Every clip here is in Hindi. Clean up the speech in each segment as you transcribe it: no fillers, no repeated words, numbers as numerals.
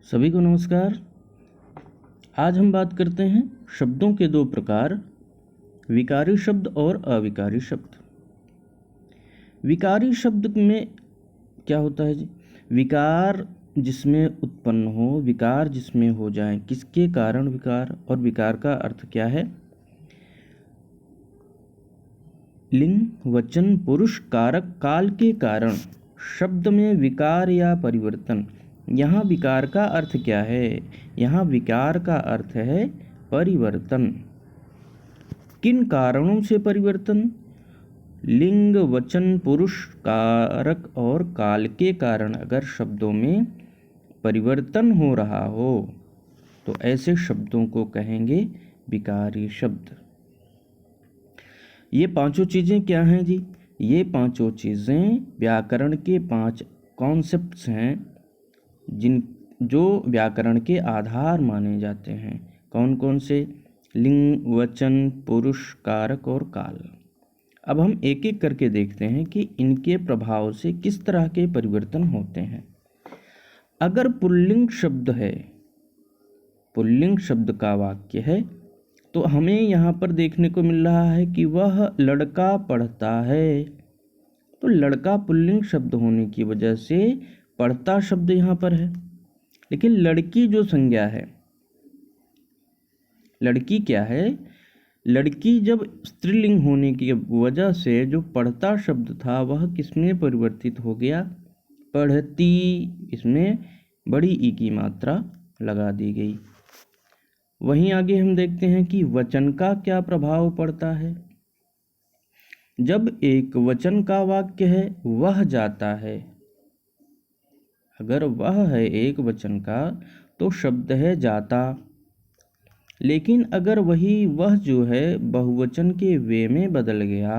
सभी को नमस्कार। आज हम बात करते हैं शब्दों के दो प्रकार, विकारी शब्द और अविकारी शब्द। विकारी शब्द में क्या होता है जी? विकार जिसमें उत्पन्न हो, विकार जिसमें हो जाए, किसके कारण विकार, और विकार का अर्थ क्या है? लिंग, वचन, पुरुष, कारक, काल के कारण शब्द में विकार या परिवर्तन। यहाँ विकार का अर्थ क्या है? यहाँ विकार का अर्थ है परिवर्तन। किन कारणों से परिवर्तन? लिंग, वचन, पुरुष, कारक और काल के कारण अगर शब्दों में परिवर्तन हो रहा हो तो ऐसे शब्दों को कहेंगे विकारी शब्द। ये पांचों चीज़ें क्या हैं जी? ये पांचों चीज़ें व्याकरण के 5 कॉन्सेप्ट्स हैं जो व्याकरण के आधार माने जाते हैं। कौन कौन से? लिंग, वचन, पुरुष, कारक और काल। अब हम एक एक करके देखते हैं कि इनके प्रभाव से किस तरह के परिवर्तन होते हैं। अगर पुल्लिंग शब्द है, पुल्लिंग शब्द का वाक्य है, तो हमें यहाँ पर देखने को मिल रहा है कि वह लड़का पढ़ता है। तो लड़का पुल्लिंग शब्द होने की वजह से पढ़ता शब्द यहाँ पर है। लेकिन लड़की जो संज्ञा है, लड़की क्या है? लड़की जब स्त्रीलिंग होने की वजह से जो पढ़ता शब्द था वह किसमें परिवर्तित हो गया? पढ़ती। इसमें बड़ी ई की मात्रा लगा दी गई। वहीं आगे हम देखते हैं कि वचन का क्या प्रभाव पड़ता है। जब एक वचन का वाक्य है, वह जाता है, अगर वह है एक वचन का तो शब्द है जाता। लेकिन अगर वही वह जो है बहुवचन के वे में बदल गया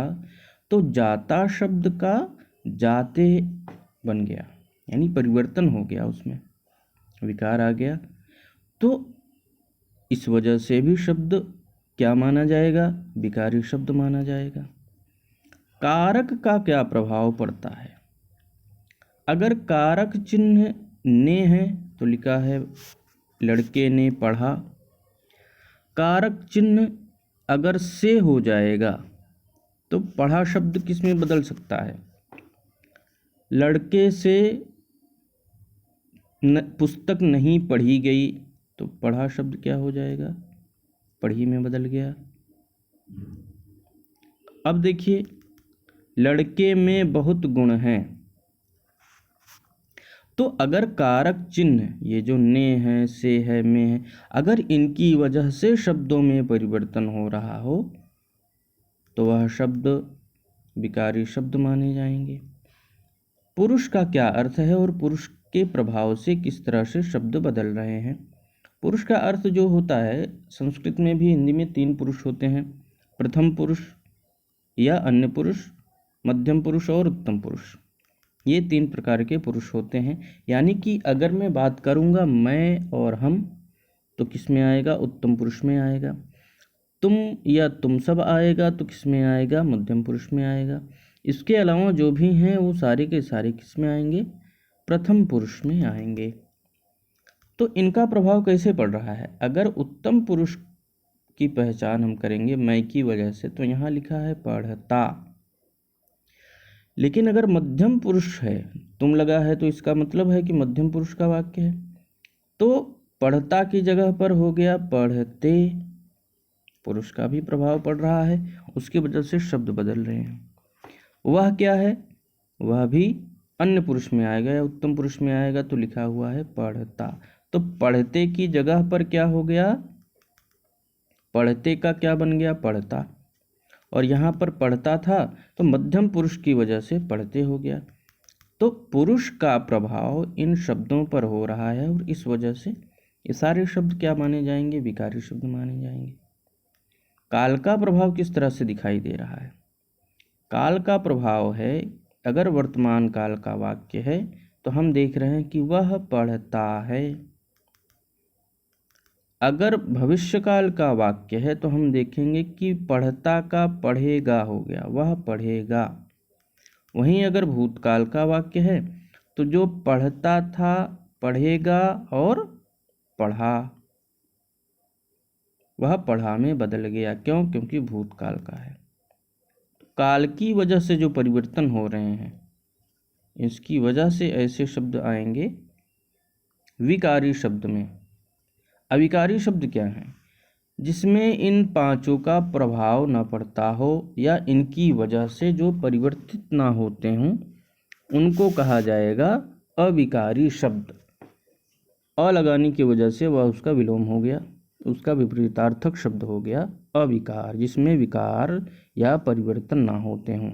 तो जाता शब्द का जाते बन गया, यानी परिवर्तन हो गया, उसमें विकार आ गया। तो इस वजह से भी शब्द क्या माना जाएगा? विकारी शब्द माना जाएगा। कारक का क्या प्रभाव पड़ता है? अगर कारक चिन्ह ने है तो लिखा है लड़के ने पढ़ा। कारक चिन्ह अगर से हो जाएगा तो पढ़ा शब्द किस में बदल सकता है? लड़के से पुस्तक नहीं पढ़ी गई तो पढ़ा शब्द क्या हो जाएगा? पढ़ी में बदल गया। अब देखिए, लड़के में बहुत गुण हैं, तो अगर कारक चिन्ह ये जो ने है, से है, में है, अगर इनकी वजह से शब्दों में परिवर्तन हो रहा हो तो वह शब्द विकारी शब्द माने जाएंगे। पुरुष का क्या अर्थ है और पुरुष के प्रभाव से किस तरह से शब्द बदल रहे हैं? पुरुष का अर्थ जो होता है, संस्कृत में भी हिंदी में 3 पुरुष होते हैं, प्रथम पुरुष या अन्य पुरुष, मध्यम पुरुष और उत्तम पुरुष। ये 3 प्रकार के पुरुष होते हैं। यानी कि अगर मैं बात करूँगा मैं और हम तो किस में आएगा? उत्तम पुरुष में आएगा। तुम या तुम सब आएगा तो किस में आएगा? मध्यम पुरुष में आएगा। इसके अलावा जो भी हैं वो सारे के सारे किस में आएंगे? प्रथम पुरुष में आएंगे। तो इनका प्रभाव कैसे पड़ रहा है? अगर उत्तम पुरुष की पहचान हम करेंगे मैं की वजह से, तो यहाँ लिखा है पढ़ता। लेकिन अगर मध्यम पुरुष है, तुम लगा है, तो इसका मतलब है कि मध्यम पुरुष का वाक्य है, तो पढ़ता की जगह पर हो गया पढ़ते। पुरुष का भी प्रभाव पड़ रहा है, उसकी वजह से शब्द बदल रहे हैं। वह क्या है? वह भी अन्य पुरुष में आएगा या उत्तम पुरुष में आएगा, तो लिखा हुआ है पढ़ता। तो पढ़ते की जगह पर क्या हो गया? पढ़ते का क्या बन गया? पढ़ता। और यहाँ पर पढ़ता था तो मध्यम पुरुष की वजह से पढ़ते हो गया। तो पुरुष का प्रभाव इन शब्दों पर हो रहा है और इस वजह से ये सारे शब्द क्या माने जाएंगे? विकारी शब्द माने जाएंगे। काल का प्रभाव किस तरह से दिखाई दे रहा है? काल का प्रभाव है, अगर वर्तमान काल का वाक्य है तो हम देख रहे हैं कि वह पढ़ता है। अगर भविष्य काल का वाक्य है तो हम देखेंगे कि पढ़ता का पढ़ेगा हो गया, वह पढ़ेगा। वहीं अगर भूतकाल का वाक्य है तो जो पढ़ता था पढ़ेगा और पढ़ा, वह पढ़ा में बदल गया। क्यों? क्योंकि भूतकाल का है। काल की वजह से जो परिवर्तन हो रहे हैं, इसकी वजह से ऐसे शब्द आएंगे विकारी शब्द में। अविकारी शब्द क्या है? जिसमें इन पांचों का प्रभाव न पड़ता हो या इनकी वजह से जो परिवर्तित ना होते हों, उनको कहा जाएगा अविकारी शब्द। अ लगाने की वजह से वह उसका विलोम हो गया, उसका विपरीतार्थक शब्द हो गया अविकार, जिसमें विकार या परिवर्तन ना होते हों।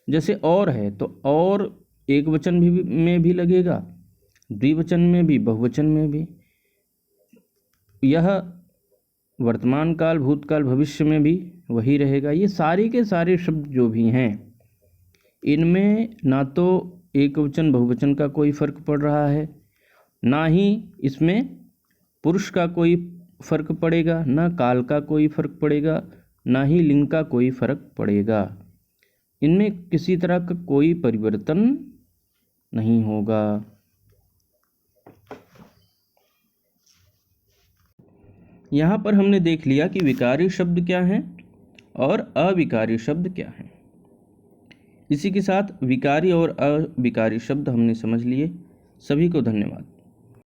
जैसे और है तो और एक वचन में भी लगेगा, द्विवचन में भी, बहुवचन में भी। यह वर्तमान काल, भूतकाल, भविष्य में भी वही रहेगा। ये सारे के सारे शब्द जो भी हैं, इनमें ना तो एक वचन बहुवचन का कोई फर्क पड़ रहा है, ना ही इसमें पुरुष का कोई फर्क पड़ेगा, ना काल का कोई फर्क पड़ेगा, ना ही लिंग का कोई फर्क पड़ेगा। इनमें किसी तरह का कोई परिवर्तन नहीं होगा। यहाँ पर हमने देख लिया कि विकारी शब्द क्या हैं और अविकारी शब्द क्या हैं। इसी के साथ विकारी और अविकारी शब्द हमने समझ लिए। सभी को धन्यवाद।